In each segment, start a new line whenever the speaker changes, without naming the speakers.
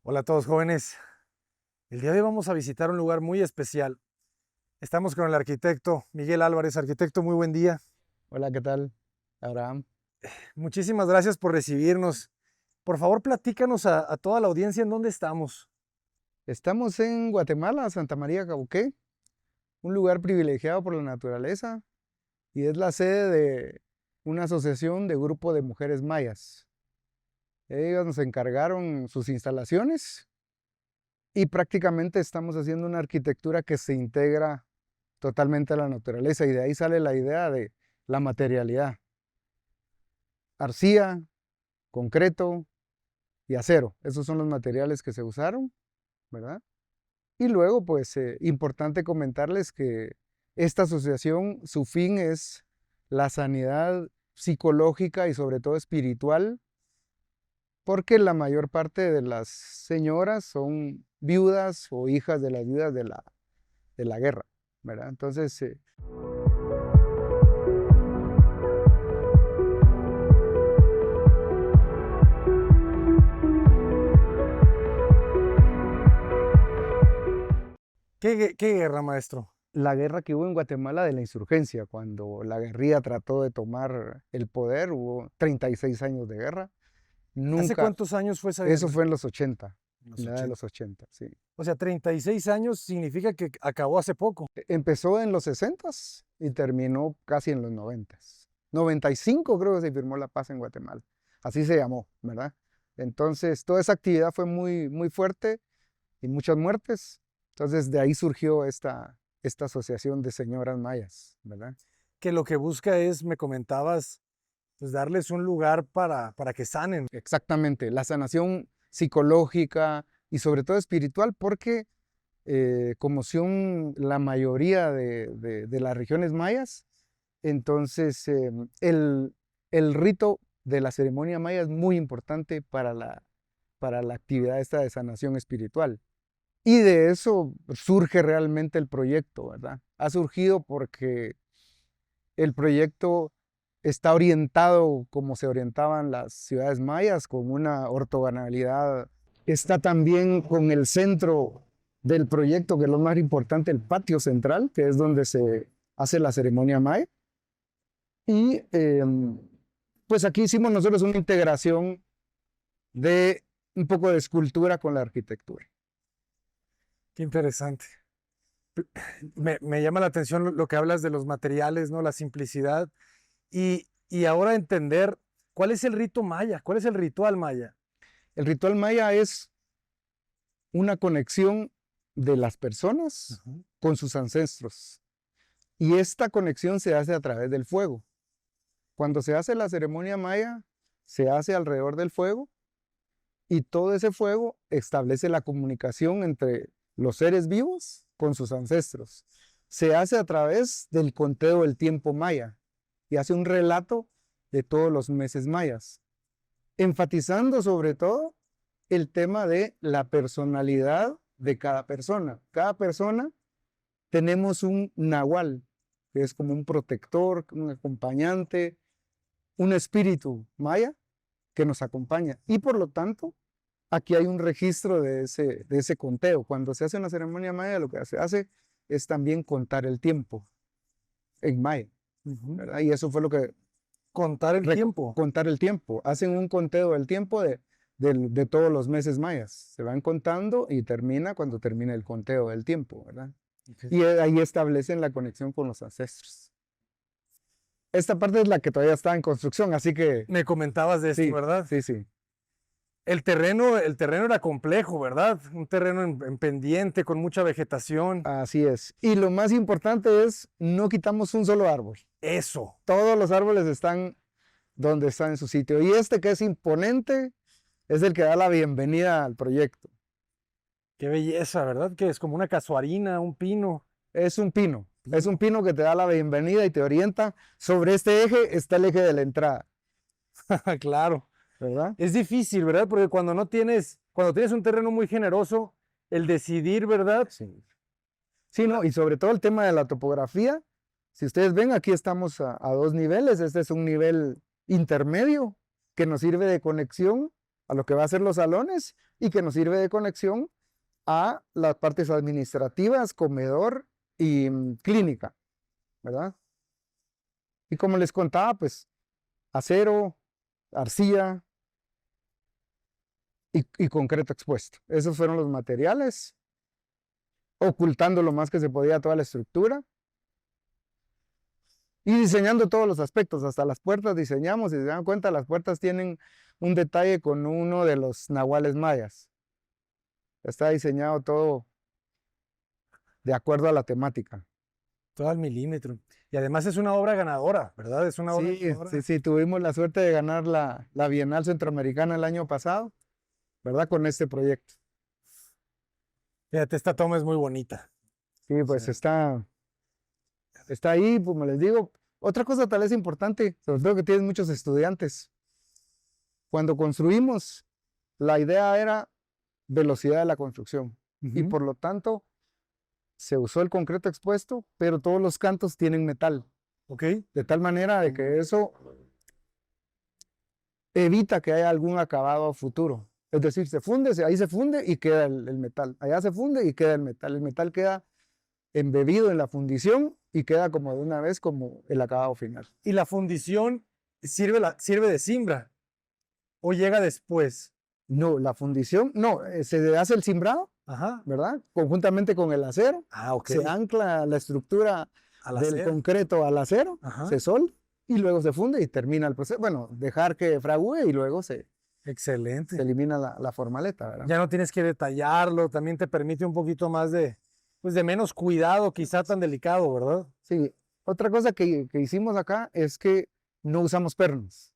Hola a todos jóvenes. El día de hoy vamos a visitar un lugar muy especial. Estamos con el arquitecto Miguel Álvarez. Arquitecto, muy buen día.
Hola, ¿qué tal, Abraham?
Muchísimas gracias por recibirnos. Por favor, platícanos a toda la audiencia en dónde estamos.
Estamos en Guatemala, Santa María Cauqué, un lugar privilegiado por la naturaleza y es la sede de una asociación de grupo de mujeres mayas. Ellos nos encargaron sus instalaciones y prácticamente estamos haciendo una arquitectura que se integra totalmente a la naturaleza y de ahí sale la idea de la materialidad. Arcilla, concreto y acero. Esos son los materiales que se usaron, ¿verdad? Y luego, pues, importante comentarles que esta asociación, su fin es la sanidad psicológica y sobre todo espiritual, porque la mayor parte de las señoras son viudas o hijas de las viudas de la guerra, ¿verdad? Entonces,
¿Qué guerra, maestro?
la guerra que hubo en Guatemala de la insurgencia, cuando la guerrilla trató de tomar el poder, hubo 36 años de guerra.
¿Hace
Nunca,
cuántos años fue esa
eso
guerra?
fue en los 80,
En
en
los
la edad de
80.
los 80, sí.
O sea, 36 años significa que acabó hace poco.
Empezó en los 60 y terminó casi en los 90. 95 creo que se firmó la paz en Guatemala. Así se llamó, ¿verdad? Entonces, toda esa actividad fue muy, muy fuerte y muchas muertes. Entonces, de ahí surgió esta asociación de señoras mayas, ¿verdad?
Que lo que busca es, me comentabas, pues darles un lugar para que sanen.
Exactamente, la sanación psicológica y sobre todo espiritual, porque como son la mayoría de las regiones mayas, entonces el rito de la ceremonia maya es muy importante para la actividad esta de sanación espiritual. Y de eso surge realmente el proyecto, ¿verdad? Ha surgido porque el proyecto está orientado como se orientaban las ciudades mayas, con una ortogonalidad. Está también con el centro del proyecto, que es lo más importante, el patio central, que es donde se hace la ceremonia maya. Y pues aquí hicimos nosotros una integración de un poco de escultura con la arquitectura.
Qué interesante. Me llama la atención lo que hablas de los materiales, ¿no? La simplicidad. Y ahora entender cuál es el rito maya, cuál es el ritual maya.
El ritual maya es una conexión de las personas
Ujú.
con sus ancestros. Y esta conexión se hace a través del fuego. Cuando se hace la ceremonia maya, se hace alrededor del fuego y todo ese fuego establece la comunicación entre los seres vivos con sus ancestros. Se hace a través del conteo del tiempo maya y hace un relato de todos los meses mayas, enfatizando sobre todo el tema de la personalidad de cada persona. Cada persona tenemos un nahual, que es como un protector, un acompañante, un espíritu maya que nos acompaña. Y por lo tanto, aquí hay un registro de ese conteo. Cuando se hace una ceremonia maya, lo que se hace es también contar el tiempo en maya,
Ujú.
¿verdad? Y eso fue lo que
Contar el tiempo.
contar el tiempo. Hacen un conteo del tiempo de todos los meses mayas. Se van contando y termina cuando termina el conteo del tiempo, ¿verdad?
Ok.
Y ahí establecen la conexión con los ancestros. Esta parte es la que todavía está en construcción, así que
Me comentabas de esto,
sí,
¿verdad?
sí, sí.
El terreno era complejo, ¿verdad? Un terreno en pendiente, con mucha vegetación.
Así es. Y lo más importante es, no quitamos un solo árbol.
Eso.
Todos los árboles están donde están en su sitio. Y este que es imponente es el que da la bienvenida al proyecto.
Qué belleza, ¿verdad? Que es como una casuarina, un pino.
Es un pino. Es un
Pino.
pino que te da la bienvenida y te orienta. Sobre este eje está el eje de la entrada,
Claro.
¿verdad?
Es difícil, ¿verdad? Porque cuando tienes un terreno muy generoso, el decidir, ¿verdad?
Sí. Sí, no, y sobre todo el tema de la topografía. Si ustedes ven, aquí estamos a dos niveles. Este es un nivel intermedio que nos sirve de conexión a lo que va a ser los salones. y que nos sirve de conexión a las partes administrativas, comedor y clínica, ¿verdad? Y como les contaba, pues acero, arcilla y concreto expuesto. Esos fueron los materiales, ocultando lo más que se podía toda la estructura y diseñando todos los aspectos, hasta las puertas diseñamos. Si se dan cuenta, las puertas tienen un detalle con uno de los nahuales mayas. Está diseñado todo de acuerdo a la temática.
Todo al milímetro. Y además es una obra ganadora, ¿verdad? Es una obra
Sí,
ganadora.
sí, sí, tuvimos la suerte de ganar la Bienal Centroamericana el año pasado, ¿verdad? Con este proyecto.
Fíjate, esta toma es muy bonita.
Sí, pues
Sí.
está ahí, como les digo. Otra cosa tal vez importante, sobre todo que tienes muchos estudiantes. Cuando construimos, la idea era velocidad de la construcción y
Ujú.
por lo tanto se usó el concreto expuesto, pero todos los cantos tienen metal,
Ok.
de tal manera de que eso evita que haya algún acabado futuro. Es decir, ahí se funde y queda el metal. Allá se funde y queda el metal. El metal queda embebido en la fundición y queda como de una vez como el acabado final.
¿Y la fundición sirve de cimbra o llega después?
No, la fundición, no, se hace el cimbrado,
Ajá.
¿verdad? Conjuntamente con el acero,
Ah, ok.
se ancla la estructura
Al
del
hacer.
concreto al acero,
Ajá.
se solda y luego se funde y termina el proceso. Bueno, dejar que fragüe y luego se
Excelente.
elimina la formaleta, ¿verdad?
Ya no tienes que detallarlo, también te permite un poquito más pues de menos cuidado, quizá tan delicado, ¿verdad?
Sí, otra cosa que hicimos acá es que no usamos pernos.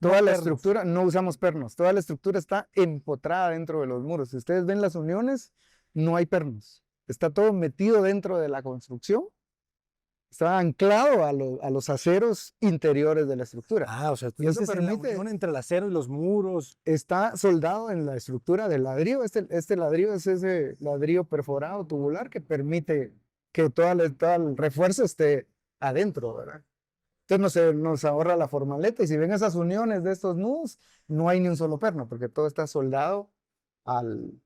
No
Toda la
pernos.
estructura, no usamos pernos, toda la estructura está empotrada dentro de los muros. Si ustedes ven las uniones, no hay pernos. Está todo metido dentro de la construcción. Está anclado a los aceros interiores de la estructura.
Ah, o sea, tú
Y eso
dices en la
permite,
unión entre el acero y los muros.
está soldado en la estructura del ladrillo. Este ladrillo es ese ladrillo perforado tubular que permite que todo el refuerzo esté adentro, ¿verdad? Entonces nos ahorra la formaleta y si ven esas uniones de estos nudos, no hay ni un solo perno porque todo está soldado al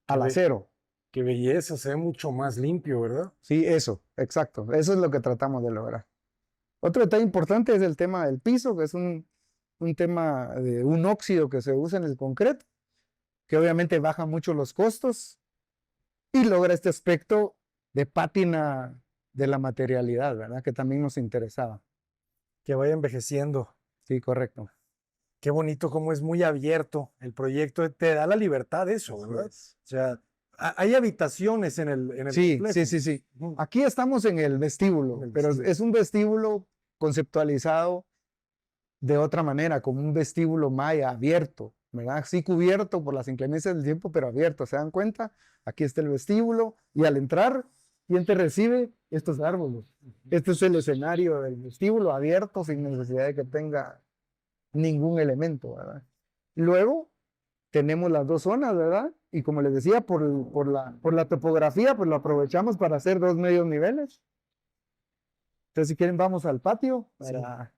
Qué, be-
acero.
qué belleza, se ve mucho más limpio, ¿verdad?
Sí, eso, exacto. Eso es lo que tratamos de lograr. Otro detalle importante es el tema del piso, que es un tema de un óxido que se usa en el concreto, que obviamente baja mucho los costos y logra este aspecto de pátina de la materialidad, ¿verdad? Que también nos interesaba.
Que vaya envejeciendo.
Sí, correcto.
Qué bonito cómo es muy abierto el proyecto. Te da la libertad eso,
Así
¿verdad?
es.
O sea, hay habitaciones en el
Sí,
complejo.
sí.
Ujú.
Aquí estamos en el vestíbulo,
En el
pero
vestíbulo.
es un vestíbulo conceptualizado de otra manera, como un vestíbulo maya abierto, ¿verdad? Sí cubierto por las inclemencias del tiempo, pero abierto. ¿Se dan cuenta? Aquí está el vestíbulo y al entrar, ¿quién te recibe? Estos árboles. Este es el escenario del vestíbulo abierto sin necesidad de que tenga ningún elemento, ¿verdad? Luego tenemos las dos zonas, ¿verdad? Y como les decía, por la topografía, pues lo aprovechamos para hacer dos medios niveles. Entonces, si quieren, vamos al patio
Sí.
para...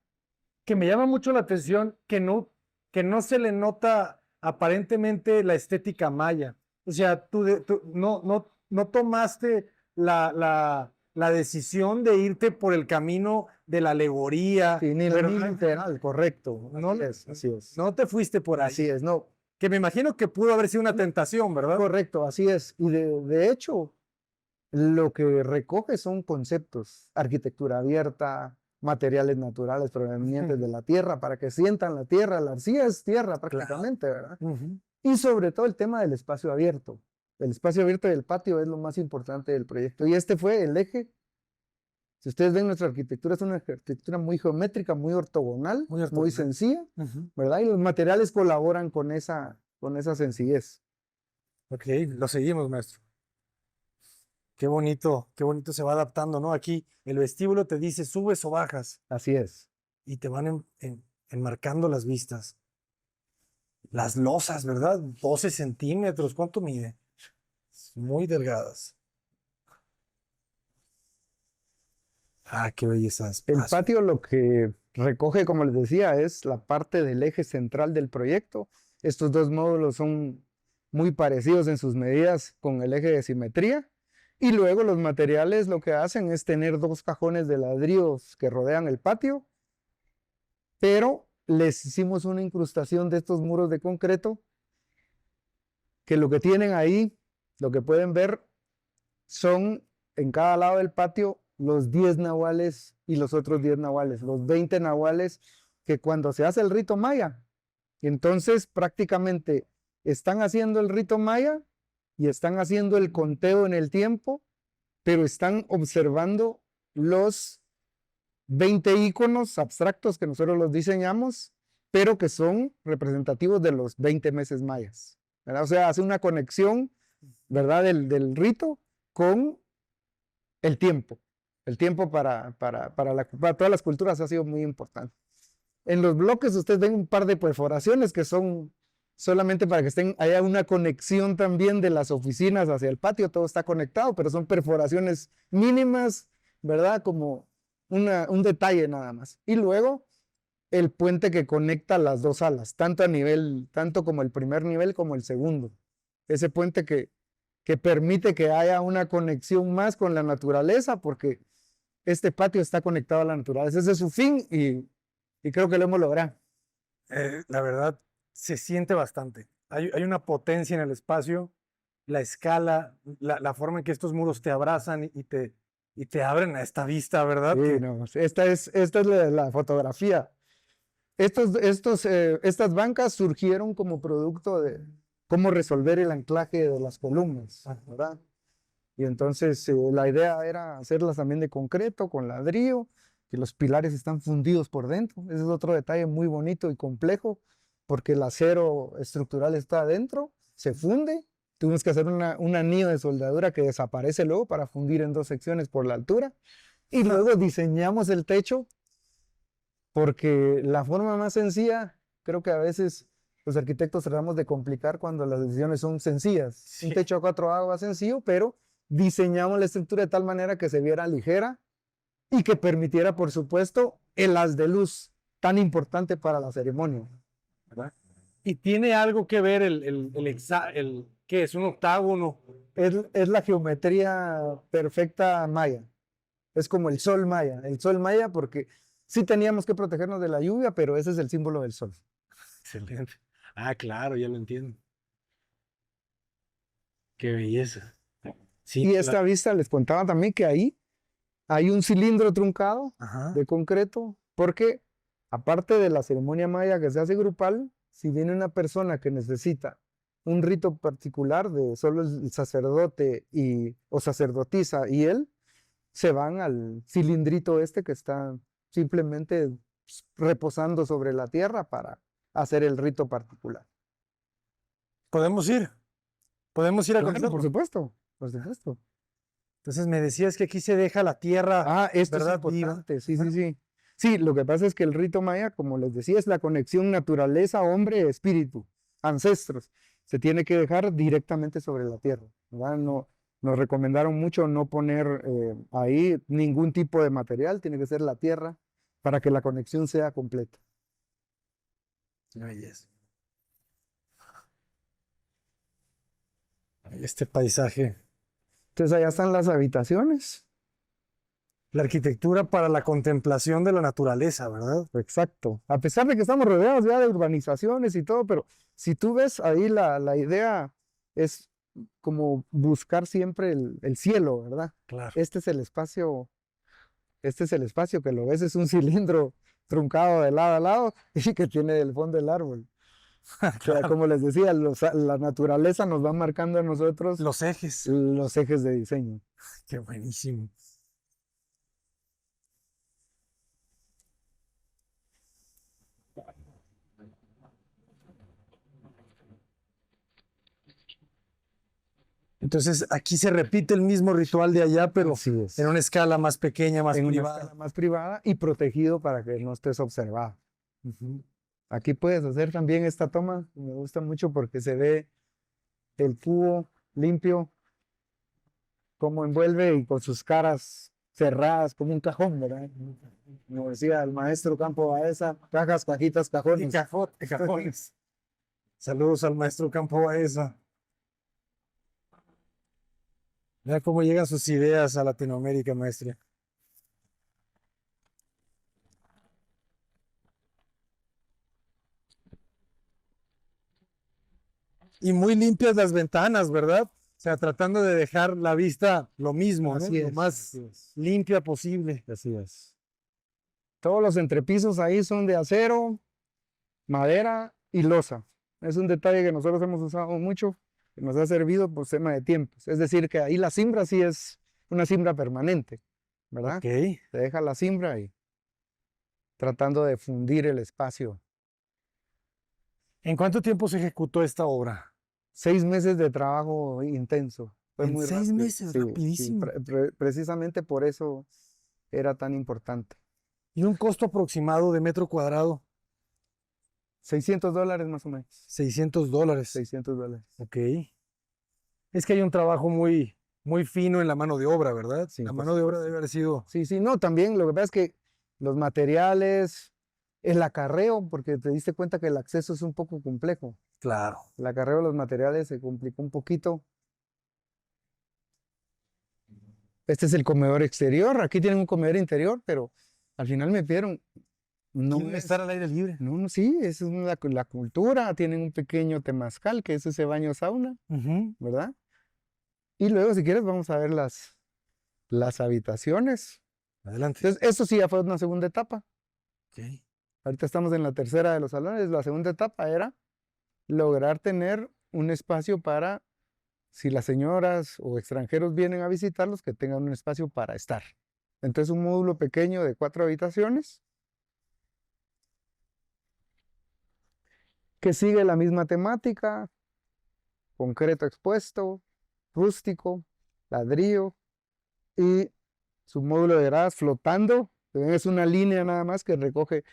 Que me llama mucho la atención que no se le nota aparentemente la estética maya. O sea, tú no tomaste la decisión de irte por el camino de la alegoría,
Sí, ni
¿verdad?
literal, correcto.
No,
Así es.
no te fuiste por ahí.
Así es, no,
Que me imagino que pudo haber sido una tentación, ¿verdad?
correcto, así es. Y de hecho, lo que recoge son conceptos, arquitectura abierta, materiales naturales provenientes de la tierra, para que sientan la tierra. La arcilla es tierra prácticamente, ¿verdad?
Ujú.
Y sobre todo el tema del espacio abierto. El espacio abierto del patio es lo más importante del proyecto. Y este fue el eje. Si ustedes ven, nuestra arquitectura es una arquitectura muy geométrica, muy ortogonal,
Muy
muy
ortogonal.
sencilla,
Ujú.
¿verdad? Y los materiales colaboran con esa sencillez.
Ok, lo seguimos, maestro. Qué bonito se va adaptando, ¿no? Aquí el vestíbulo te dice subes o bajas
Así es.
y te van enmarcando las vistas. Las losas, ¿verdad? 12 centímetros, ¿cuánto mide? Muy delgadas. Ah, qué belleza de
El
espacio.
patio lo que recoge, como les decía, es la parte del eje central del proyecto Estos dos módulos son muy parecidos en sus medidas con el eje de simetría. Y luego los materiales lo que hacen es tener dos cajones de ladrillos que rodean el patio, pero les hicimos una incrustación de estos muros de concreto que lo que tienen ahí, lo que pueden ver, son en cada lado del patio los 10 nahuales y los otros 10 nahuales, los 20 nahuales que cuando se hace el rito maya, entonces prácticamente están haciendo el rito maya y están haciendo el conteo en el tiempo, pero están observando los 20 iconos abstractos que nosotros los diseñamos, pero que son representativos de los 20 meses mayas, ¿verdad? O sea, hace una conexión, ¿verdad? Del rito con el tiempo. El tiempo para todas las culturas ha sido muy importante. En los bloques ustedes ven un par de perforaciones que son solamente para que haya una conexión también de las oficinas hacia el patio, todo está conectado, pero son perforaciones mínimas, ¿verdad? Como un detalle nada más. Y luego el puente que conecta las dos salas, tanto como el primer nivel como el segundo. Ese puente que permite que haya una conexión más con la naturaleza, porque este patio está conectado a la naturaleza. Ese es su fin y creo que lo hemos logrado.
La verdad, se siente bastante. Hay una potencia en el espacio, la escala, la forma en que estos muros te abrazan y te abren a esta vista, ¿verdad?
Sí, no, esta es la fotografía. Estas bancas surgieron como producto de cómo resolver el anclaje de las columnas, ¿verdad? Y entonces la idea era hacerlas también de concreto, con ladrillo, que los pilares están fundidos por dentro. Ese es otro detalle muy bonito y complejo, porque el acero estructural está adentro, se funde. Tuvimos que hacer un anillo de soldadura que desaparece luego para fundir en dos secciones por la altura. Y luego diseñamos el techo, porque la forma más sencilla, creo que a veces los arquitectos tratamos de complicar cuando las decisiones son sencillas.
Sí.
Un techo a 4 aguas sencillo, pero diseñamos la estructura de tal manera que se viera ligera y que permitiera, por supuesto, el haz de luz tan importante para la ceremonia, ¿verdad?
Y tiene algo que ver ¿qué es? ¿Un octágono?
Es la geometría perfecta maya. Es como el sol maya. El sol maya porque sí teníamos que protegernos de la lluvia, pero ese es el símbolo del sol.
Excelente. Ah, claro, ya lo entiendo. Qué belleza. Sí,
Y esta vista les contaba también que ahí hay un cilindro truncado
Ajá.
de concreto, porque aparte de la ceremonia maya que se hace grupal, si viene una persona que necesita un rito particular de solo el sacerdote o sacerdotisa y él, se van al cilindrito este que está simplemente reposando sobre la tierra para hacer el rito particular.
¿Podemos ir? ¿Podemos ir a
Claro,
conocerlo?
por supuesto, por supuesto.
Entonces me decías que aquí se deja la tierra,
Ah, esto es
¿verdad? Viva.
importante, sí, sí, sí. Sí, lo que pasa es que el rito maya, como les decía, es la conexión naturaleza-hombre-espíritu, ancestros. Se tiene que dejar directamente sobre la tierra, ¿verdad? No, nos recomendaron mucho no poner ahí ningún tipo de material, tiene que ser la tierra para que la conexión sea completa.
Qué belleza. Este paisaje.
Entonces allá están las habitaciones.
La arquitectura para la contemplación de la naturaleza, ¿verdad?
Exacto. A pesar de que estamos rodeados ya de urbanizaciones y todo, pero si tú ves ahí la idea es como buscar siempre el cielo, ¿verdad?
Claro.
Este es el espacio que lo ves, es un cilindro truncado de lado a lado y que tiene el fondo el árbol. O sea,
Claro.
como les decía, la naturaleza nos va marcando a nosotros
Los ejes.
los ejes de diseño.
Qué buenísimo. Entonces aquí se repite el mismo ritual de allá, pero
Así es.
en una escala más pequeña, más
En una
privada.
escala más privada y protegido para que no estés observado. Aquí puedes hacer también esta toma, me gusta mucho porque se ve el cubo limpio, cómo envuelve y con sus caras cerradas como un cajón, ¿verdad? Como decía el maestro Campo Baeza, cajas, cajitas, cajones.
Cajones. Saludos al maestro Campo Baeza. Mira cómo llegan sus ideas a Latinoamérica, maestre. Y muy limpias las ventanas, ¿verdad? O sea, tratando de dejar la vista lo mismo, ¿no?
Así
Lo
es,
más
así es.
limpia posible.
Así es. Todos los entrepisos ahí son de acero, madera y loza. Es un detalle que nosotros hemos usado mucho, que nos ha servido por tema de tiempos. Es decir, que ahí la cimbra sí es una cimbra permanente, ¿verdad?
Ok.
Se deja la cimbra y tratando de fundir el espacio.
¿En cuánto tiempo se ejecutó esta obra?
6 meses de trabajo intenso. Fue
En
muy
6
rápido.
meses,
Sí, sí,
rapidísimo.
precisamente por eso era tan importante.
Y un costo aproximado de metro cuadrado,
$600 más o menos.
$600.
$600.
Ok. Es que hay un trabajo muy, muy fino en la mano de obra, ¿verdad?
Sí,
La
por
mano de obra
supuesto.
debe haber sido,
Sí, sí, no, también lo que pasa es que los materiales, el acarreo, porque te diste cuenta que el acceso es un poco complejo.
claro.
El acarreo de los materiales se complicó un poquito. Este es el comedor exterior, aquí tienen un comedor interior, pero al final me pidieron, no
Quieren
es,
estar al aire libre.
no, no, sí, es la cultura, tienen un pequeño temazcal, que es ese baño sauna,
Ujú.
¿verdad? Y luego, si quieres, vamos a ver las habitaciones.
Adelante.
Entonces, eso sí ya fue una segunda etapa.
Ok.
Ahorita estamos en la tercera de los salones. La segunda etapa era lograr tener un espacio para, si las señoras o extranjeros vienen a visitarlos, que tengan un espacio para estar. Entonces, un módulo pequeño de 4 habitaciones que sigue la misma temática, concreto expuesto, rústico, ladrillo y su módulo de gradas flotando. Es una línea nada más que recoge,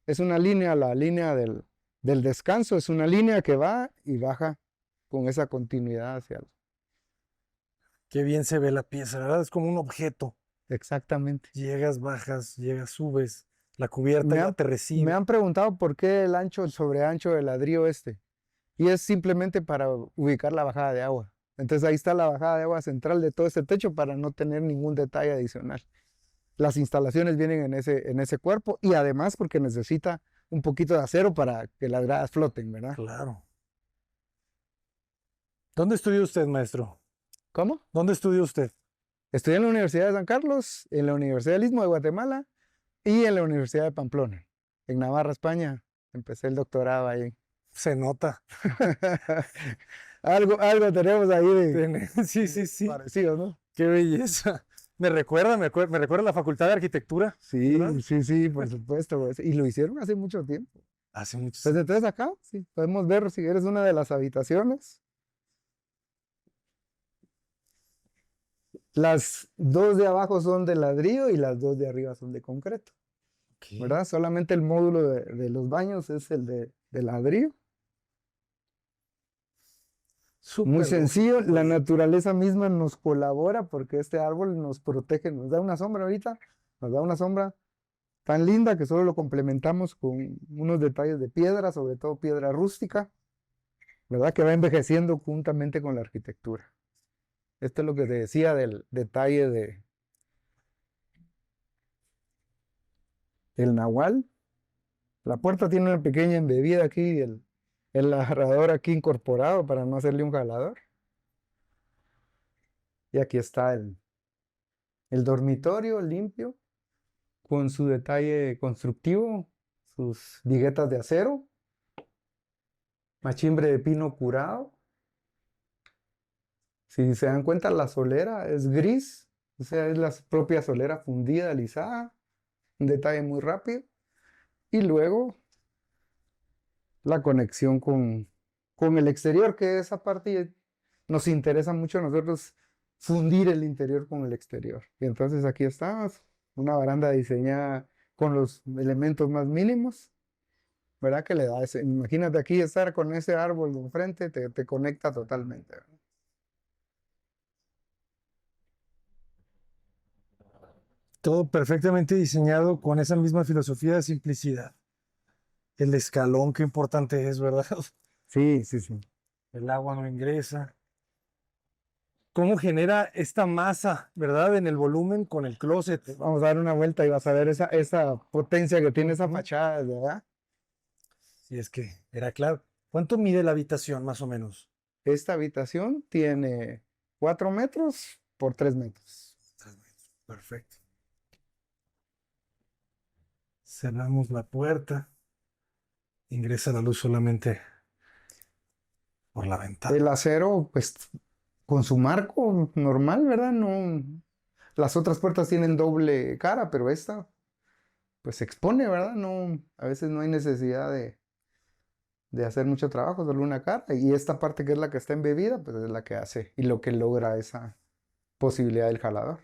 es una línea, la línea del descanso, es una línea que va y baja con esa continuidad hacia el...
Qué bien se ve la pieza, ¿verdad? Es como un objeto.
Exactamente.
Llegas, bajas, llegas, subes. La cubierta
Me
ya
han,
te
me
recibe.
han preguntado por qué el ancho, el sobreancho del ladrillo este. Y es simplemente para ubicar la bajada de agua. Entonces ahí está la bajada de agua central de todo este techo para no tener ningún detalle adicional. Las instalaciones vienen en ese cuerpo y además porque necesita un poquito de acero para que las gradas floten, ¿verdad?
Claro. ¿Dónde estudió usted, maestro?
¿Cómo?
¿Dónde estudió usted?
Estudié en la Universidad de San Carlos, en la Universidad del Istmo de Guatemala y en la Universidad de Pamplona, en Navarra, España. Empecé el doctorado ahí.
Se nota.
Algo tenemos ahí
Sí, sí, sí.
parecido, ¿no?
Qué belleza. Me recuerda a la Facultad de Arquitectura, ¿verdad?
Sí, sí, sí, por supuesto, pues. Y lo hicieron hace mucho tiempo.
Hace muchos
Pues
años.
entonces acá, sí, podemos ver si eres una de las habitaciones. Las dos de abajo son de ladrillo y las dos de arriba son de concreto,
Ok.
¿verdad? Solamente el módulo de los baños es el de ladrillo. Muy
Súper
sencillo,
lógico,
la
pues.
naturaleza misma nos colabora porque este árbol nos protege, nos da una sombra ahorita, nos da una sombra tan linda que solo lo complementamos con unos detalles de piedra, sobre todo piedra rústica, ¿verdad? Que va envejeciendo juntamente con la arquitectura. Esto es lo que te decía del detalle del nahual. La puerta tiene una pequeña embebida aquí, el agarrador aquí incorporado para no hacerle un jalador. Y aquí está el dormitorio limpio, con su detalle constructivo, sus viguetas de acero, machimbre de pino curado. Si se dan cuenta, la solera es gris, o sea, es la propia solera fundida, alisada, un detalle muy rápido. Y luego la conexión con el exterior, que esa parte nos interesa mucho a nosotros fundir el interior con el exterior. Y entonces aquí está una baranda diseñada con los elementos más mínimos, ¿verdad? Que le da ese, imagínate aquí estar con ese árbol de enfrente, te conecta totalmente, ¿verdad?
Todo perfectamente diseñado con esa misma filosofía de simplicidad. El escalón, qué importante es, ¿verdad?
Sí, sí, sí.
el agua no ingresa. ¿Cómo genera esta masa, verdad, en el volumen con el closet?
Vamos a dar una vuelta y vas a ver esa potencia que tiene esa
Ujú.
fachada, ¿verdad?
Si es que era claro. ¿Cuánto mide la habitación, más o menos?
Esta habitación tiene 4 metros por 3 metros.
3 metros. Perfecto. Cerramos la puerta. Ingresa la luz solamente por la ventana.
El acero, pues, con su marco normal, ¿verdad? No, las otras puertas tienen doble cara, pero esta, pues, se expone, ¿verdad? No, a veces no hay necesidad de hacer mucho trabajo, solo una cara. Y esta parte que es la que está embebida, pues es la que hace y lo que logra esa posibilidad del jalador.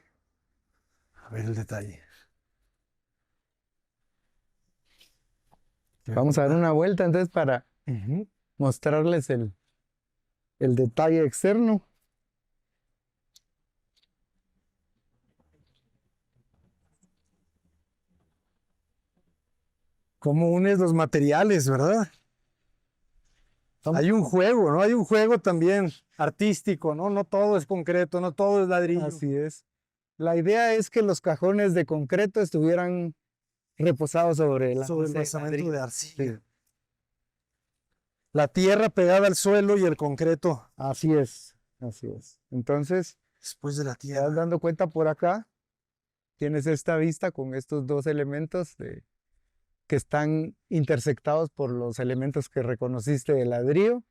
A ver el detalle.
Vamos a dar una vuelta entonces para
Ujú.
mostrarles el detalle externo.
¿Cómo unes los materiales, verdad?
Vamos-
Hay un juego, ¿no? Hay un juego también artístico, ¿no? No todo es concreto, no todo es ladrillo.
Así es. La idea es que los cajones de concreto estuvieran reposados sobre la
Sobre el
base de
basamento
ladrillo.
de arcilla.
Sí,
La tierra pegada al suelo y el concreto
así es, así es. Entonces,
después de la
te vas
tierra.
dando cuenta por acá, tienes esta vista con estos dos elementos que están intersectados por los elementos que reconociste de ladrillo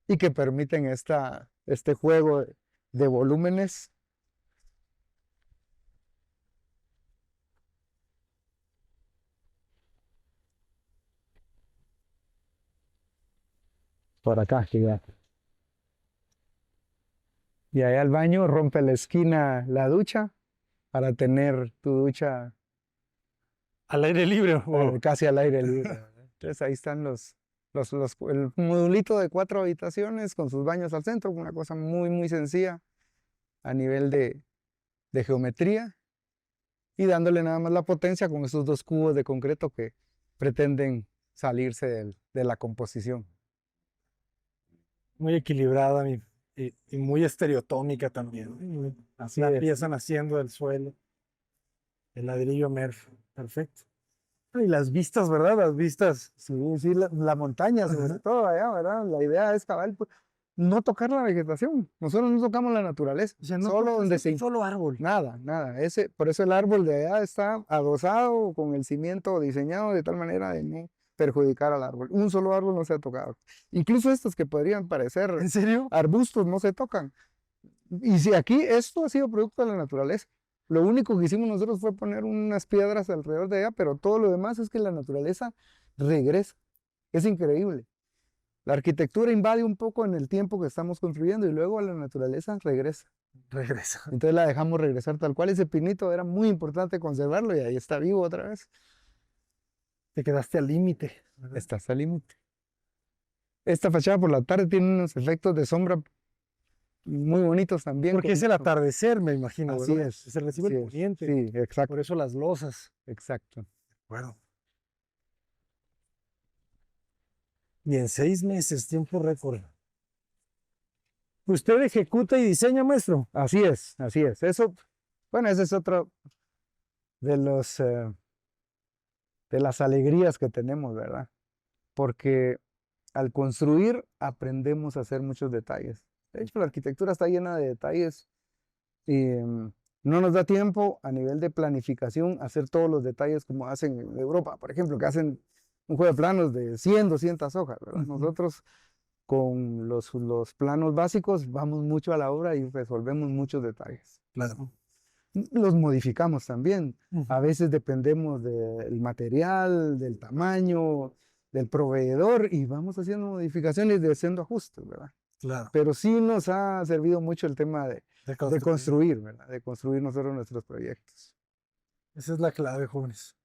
y que permiten este juego de volúmenes. Por acá, fíjate. Y allá al baño rompe la esquina la ducha para tener tu ducha
Al aire libre. Wow.
casi al aire libre, ¿verdad? Entonces ahí están el modulito de 4 habitaciones con sus baños al centro, una cosa muy, muy sencilla a nivel de geometría y dándole nada más la potencia con esos dos cubos de concreto que pretenden salirse de la composición.
Muy equilibrada y muy estereotómica también.
Así
La
es.
pieza naciendo del suelo. El ladrillo emerge. Perfecto. Y las vistas, ¿verdad? Las vistas.
Sí, sí, la montaña sobre
Ajá.
todo allá, ¿verdad? La idea es cabal, pues, no tocar la vegetación. Nosotros no tocamos la naturaleza,
O sea, no
solo donde
tocaste un solo árbol.
Nada, nada. Por eso el árbol de allá está adosado con el cimiento diseñado de tal manera de no perjudicar al árbol. Un solo árbol no se ha tocado. Incluso estos que podrían parecer
¿En serio?
arbustos no se tocan. Y si aquí esto ha sido producto de la naturaleza. Lo único que hicimos nosotros fue poner unas piedras alrededor de allá, pero todo lo demás es que la naturaleza regresa. Es increíble. La arquitectura invade un poco en el tiempo que estamos construyendo y luego la naturaleza regresa.
Regresa.
Entonces la dejamos regresar tal cual. Ese pinito era muy importante conservarlo y ahí está vivo otra vez.
Te quedaste al límite, ¿verdad?
Está hasta el límite. Esta fachada por la tarde tiene unos efectos de sombra muy bonitos también.
Porque es el atardecer, me imagino,
Así
¿verdad?
es.
Se recibe
Así
el
es.
poniente.
Sí, exacto,
Por eso las losas.
exacto.
Bueno. Y en 6 meses, tiempo récord. ¿Usted ejecuta y diseña, maestro?
Así es, así es. Eso, bueno, ese es otro de de las alegrías que tenemos, ¿verdad? Porque al construir aprendemos a hacer muchos detalles. De hecho, la arquitectura está llena de detalles y no nos da tiempo a nivel de planificación hacer todos los detalles como hacen en Europa, por ejemplo, que hacen un juego de planos de 100, 200 hojas, ¿verdad?
Ujú.
Nosotros con los planos básicos vamos mucho a la obra y resolvemos muchos detalles.
Claro.
Los modificamos también. A
Ujú.
veces dependemos del material, del tamaño, del proveedor y vamos haciendo modificaciones y haciendo ajustes, ¿verdad?
Claro.
Pero sí nos ha servido mucho el tema
De
de
construir.
construir, ¿verdad? De construir nosotros nuestros proyectos.
Esa es la clave, jóvenes.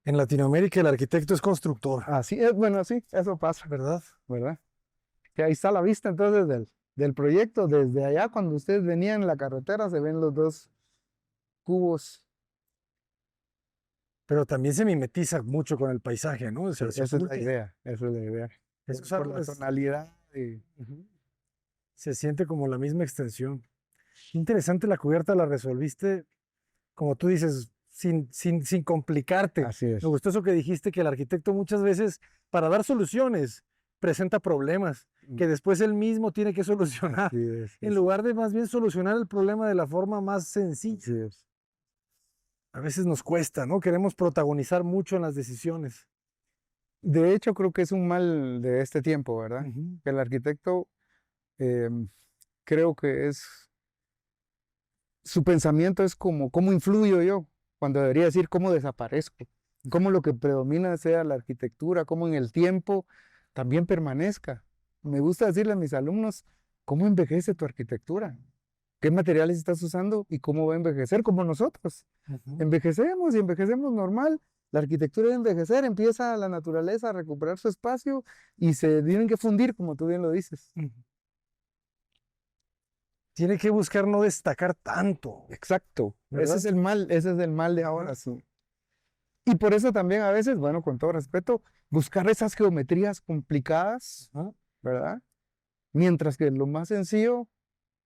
En Latinoamérica el arquitecto es constructor,
Así es, bueno, sí, eso pasa,
¿verdad?
¿verdad? Que ahí está la vista entonces del proyecto. Desde allá, cuando ustedes venían en la carretera, se ven los dos cubos.
Pero también se mimetiza mucho con el paisaje, ¿no?
Sí,
Se
esa es la
oculta.
idea, esa es la idea.
Es,
por la tonalidad.
Ujú. Se siente como la misma extensión. Interesante, la cubierta la resolviste, como tú dices, sin complicarte.
Así
Me
es.
gustó eso que dijiste, que el arquitecto muchas veces, para dar soluciones, presenta problemas que después él mismo tiene que solucionar,
Así es.
en lugar de más bien solucionar el problema de la forma más sencilla.
Así es.
A veces nos cuesta, ¿no? Queremos protagonizar mucho en las decisiones.
De hecho, creo que es un mal de este tiempo, ¿verdad?
Ujú.
Que el arquitecto creo que su pensamiento es como, ¿cómo influyo yo? Cuando debería decir, ¿cómo desaparezco? ¿Cómo lo que predomina sea la arquitectura? ¿Cómo en el tiempo también permanezca? Me gusta decirle a mis alumnos, ¿cómo envejece tu arquitectura? ¿Qué materiales estás usando y cómo va a envejecer como nosotros?
Ujú.
Envejecemos y envejecemos normal. La arquitectura debe envejecer, empieza la naturaleza a recuperar su espacio y se tienen que fundir, como tú bien lo dices.
Ujú. Tiene que buscar no destacar tanto,
Exacto.
¿verdad?
Ese es el mal de ahora, sí. Y por eso también a veces, bueno, con todo respeto, buscar esas geometrías complicadas,
Ajá.
¿verdad? Mientras que lo más sencillo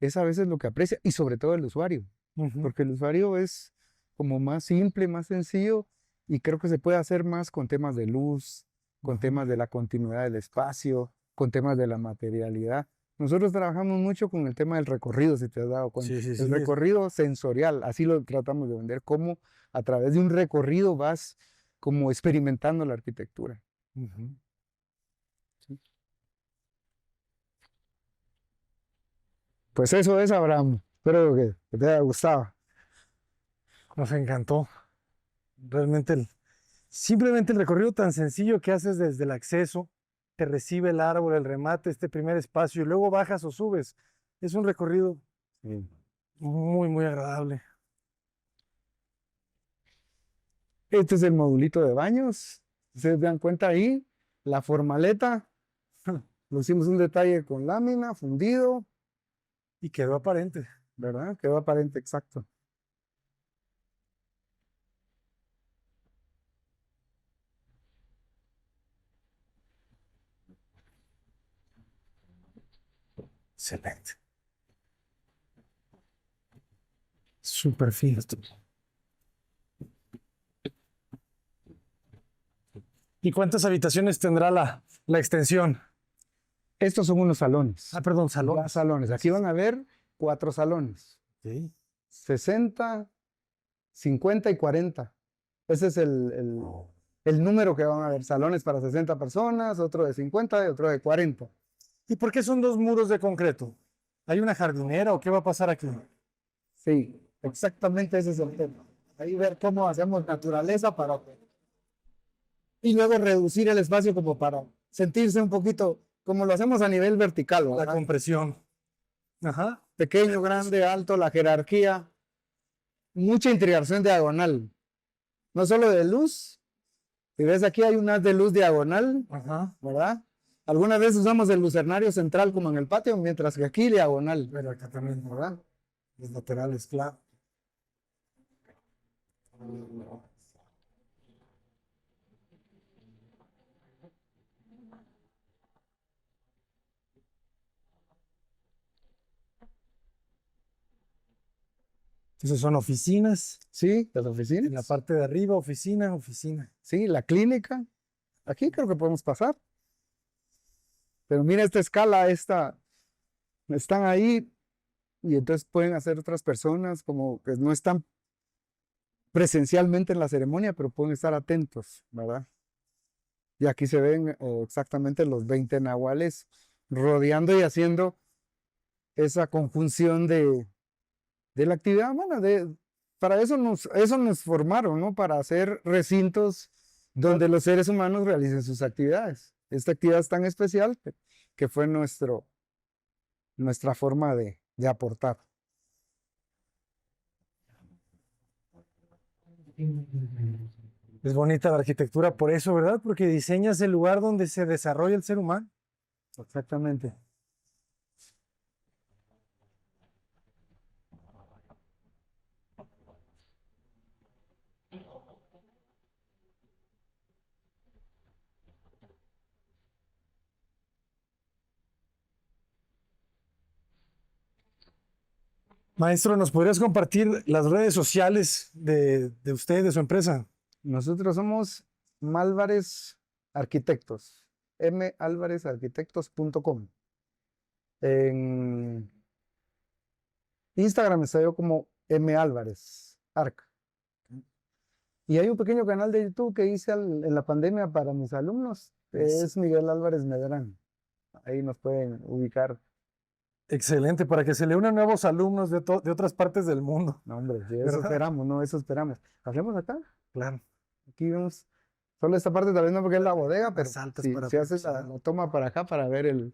es a veces lo que aprecia y sobre todo el usuario,
Ujú.
porque el usuario es como más simple, más sencillo y creo que se puede hacer más con temas de luz, con
Ujú.
temas de la continuidad del espacio, con temas de la materialidad. Nosotros trabajamos mucho con el tema del recorrido, si te has dado cuenta.
Sí, sí,
El
sí.
recorrido sensorial, así lo tratamos de vender, cómo a través de un recorrido vas como experimentando la arquitectura.
Ujú.
Pues eso es, Abraham. Espero que te haya gustado.
Nos encantó. Realmente simplemente el recorrido tan sencillo que haces desde el acceso, te recibe el árbol, el remate, este primer espacio y luego bajas o subes. Es un recorrido
Sí.
muy, muy agradable.
Este es el modulito de baños. Ustedes dan cuenta ahí, la formaleta. Lo hicimos un detalle con lámina, fundido,
Y quedó aparente.
¿verdad? Quedó aparente, exacto.
Excelente. Súper fino. ¿Y cuántas habitaciones tendrá la extensión?
Estos son unos salones.
Ah, perdón,
Ya
salones.
salones. Aquí van a ver 4 salones.
Sí.
60, 50 y 40. Ese es el número que van a ver. Salones para 60 personas, otro de 50 y otro de 40.
¿Y por qué son dos muros de concreto? ¿Hay una jardinera o qué va a pasar aquí?
Sí, exactamente ese es el tema. Ahí ver cómo hacemos naturaleza para y luego reducir el espacio como para sentirse un poquito como lo hacemos a nivel vertical,
La
¿verdad?
compresión. Ajá.
Pequeño, grande, alto, la jerarquía, mucha integración diagonal, no solo de luz. Si ves aquí hay un haz de luz diagonal,
Ajá.
¿verdad? Algunas veces usamos el lucernario central como en el patio, mientras que aquí diagonal,
Pero acá también,
¿verdad?
los laterales, claro. Entonces son oficinas.
Sí, las
En la
oficinas.
parte de arriba, oficina, oficina.
Sí, la clínica. Aquí creo que podemos pasar. Pero mira esta escala, están ahí y entonces pueden hacer otras personas como que no están presencialmente en la ceremonia, pero pueden estar atentos, ¿verdad? Y aquí se ven exactamente los 20 nahuales rodeando y haciendo esa conjunción de la actividad humana. Para eso nos formaron, ¿no? Para hacer recintos donde los seres humanos realicen sus actividades. Esta actividad es tan especial que fue nuestra forma de aportar.
Es bonita la arquitectura por eso, ¿verdad? Porque diseñas el lugar donde se desarrolla el ser humano.
Exactamente.
Maestro, ¿nos podrías compartir las redes sociales de usted, de su empresa?
Nosotros somos Málvarez Arquitectos, malvarezarquitectos.com. En Instagram está yo como M. Álvarez, Arc. Y hay un pequeño canal de YouTube que hice en la pandemia para mis alumnos. Es Miguel Álvarez Medrán. Ahí nos pueden ubicar.
Excelente, para que se le unan nuevos alumnos de otras partes del mundo.
No, hombre, sí, eso
¿Verdad?
esperamos, no, eso esperamos. ¿Hacemos acá?
Claro.
Aquí vemos. Solo esta parte tal vez no porque es la bodega, pero
Las altas
si
para
haces
aprovechar.
la toma para acá para ver el-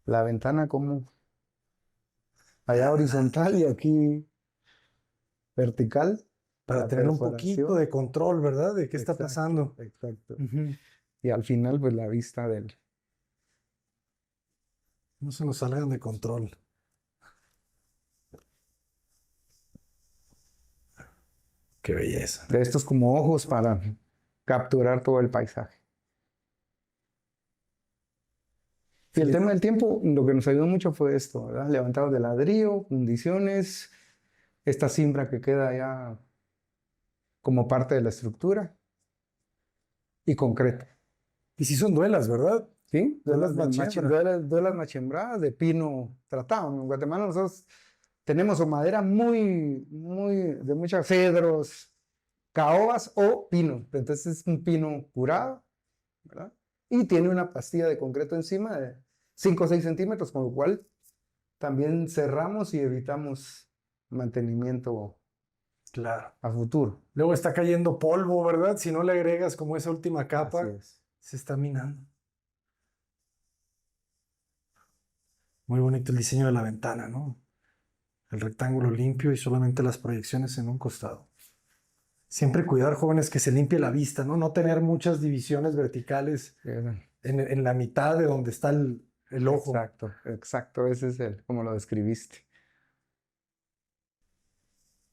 la ventana como allá horizontal y aquí vertical.
Para
la
tener un poquito
perforación.
de control, ¿verdad? De qué está
Exacto,
pasando.
exacto.
Ujú.
Y al final, pues la vista del.
No se nos salgan de control. Qué belleza.
De estos como ojos para capturar todo el paisaje. Y el tema del tiempo, lo que nos ayudó mucho fue esto, ¿verdad? Levantados de ladrillo, fundiciones, esta cimbra que queda ya como parte de la estructura y concreto.
Y si son duelas, ¿verdad?
¿Sí?
Duelas machembra.
Duelas machembradas de pino tratado. En Guatemala nosotros tenemos o madera de muchos cedros, caobas o pino. Entonces es un pino curado, ¿verdad? Y tiene una pastilla de concreto encima de 5 o 6 centímetros, con lo cual también cerramos y evitamos mantenimiento
Claro.
a futuro.
Luego está cayendo polvo, ¿verdad? Si no le agregas como esa última capa,
Así es.
se está minando. Muy bonito el diseño de la ventana, ¿no? El rectángulo limpio y solamente las proyecciones en un costado. Siempre cuidar, jóvenes, que se limpie la vista, ¿no? No tener muchas divisiones verticales en la mitad de donde está el ojo.
Exacto, exacto. Ese es como lo describiste.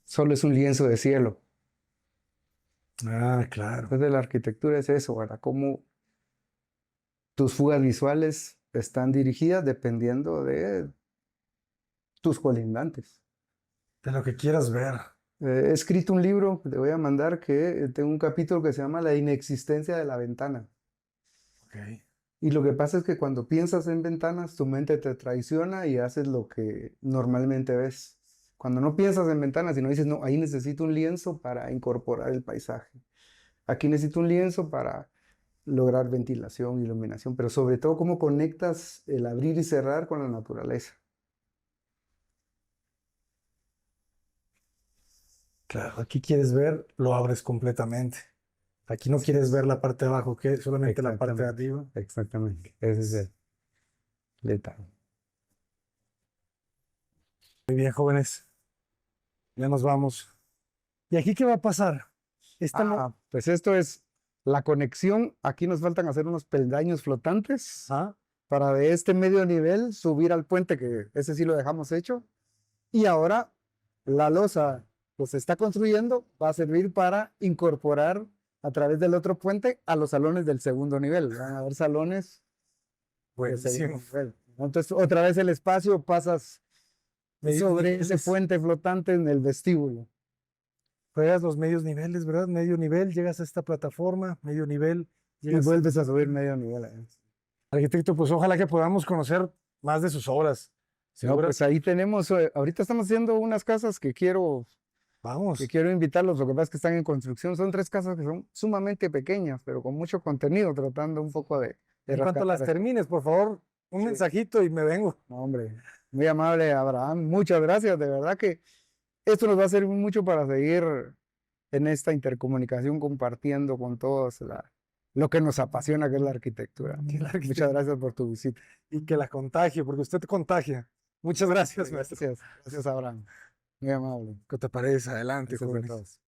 Solo es un lienzo de cielo.
Ah, claro.
Entonces la arquitectura es eso, ¿verdad? Cómo tus fugas visuales están dirigidas dependiendo de tus colindantes.
De lo que quieras ver.
He escrito un libro que te voy a mandar que tengo un capítulo que se llama La inexistencia de la ventana.
Ok.
Y lo que pasa es que cuando piensas en ventanas, tu mente te traiciona y haces lo que normalmente ves. Cuando no piensas en ventanas, sino dices, no, ahí necesito un lienzo para incorporar el paisaje. Aquí necesito un lienzo para lograr ventilación, iluminación, pero sobre todo cómo conectas el abrir y cerrar con la naturaleza.
Claro, aquí quieres ver, lo abres completamente. Aquí no quieres ver la parte de abajo, que solamente la parte de arriba.
Exactamente. Ese es el detalle.
Muy bien, jóvenes. Ya nos vamos. ¿Y aquí qué va a pasar?
Pues esto es la conexión. Aquí nos faltan hacer unos peldaños flotantes
¿Ah?
para de este medio nivel subir al puente, que ese sí lo dejamos hecho. Y ahora la losa que se está construyendo va a servir para incorporar a través del otro puente a los salones del segundo nivel. Van a haber salones de segundo
Buenísimo.
nivel. Entonces, otra vez el espacio pasas sobre ese puente flotante en el vestíbulo.
Juegas los medios niveles, ¿verdad? Medio nivel, llegas a esta plataforma, medio nivel,
Y
llegas
vuelves a subir medio nivel.
Arquitecto, pues ojalá que podamos conocer más de sus obras.
No,
¿Segura?
pues ahí tenemos, ahorita estamos haciendo unas casas que quiero
Vamos.
invitarlos. Lo que pasa es que están en construcción. Son 3 casas que son sumamente pequeñas, pero con mucho contenido, tratando un poco de
En cuanto las
rescatar.
termines, por favor, un
Sí.
mensajito y me vengo.
No, hombre, muy amable, Abraham. Muchas gracias. De verdad que esto nos va a servir mucho para seguir en esta intercomunicación, compartiendo con todos lo que nos apasiona, que es la arquitectura.
Que la arquitectura-
Muchas gracias por tu visita.
Y que la contagie, porque usted te contagia. Muchas gracias, maestro.
Gracias, Abraham. Muy amable.
¿Qué te parece? Adelante,
Gracias a
jóvenes.
todos.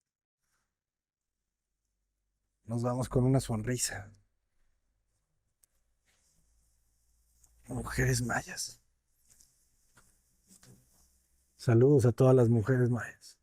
Nos vamos con una sonrisa. Mujeres mayas. Saludos a todas las mujeres mayas.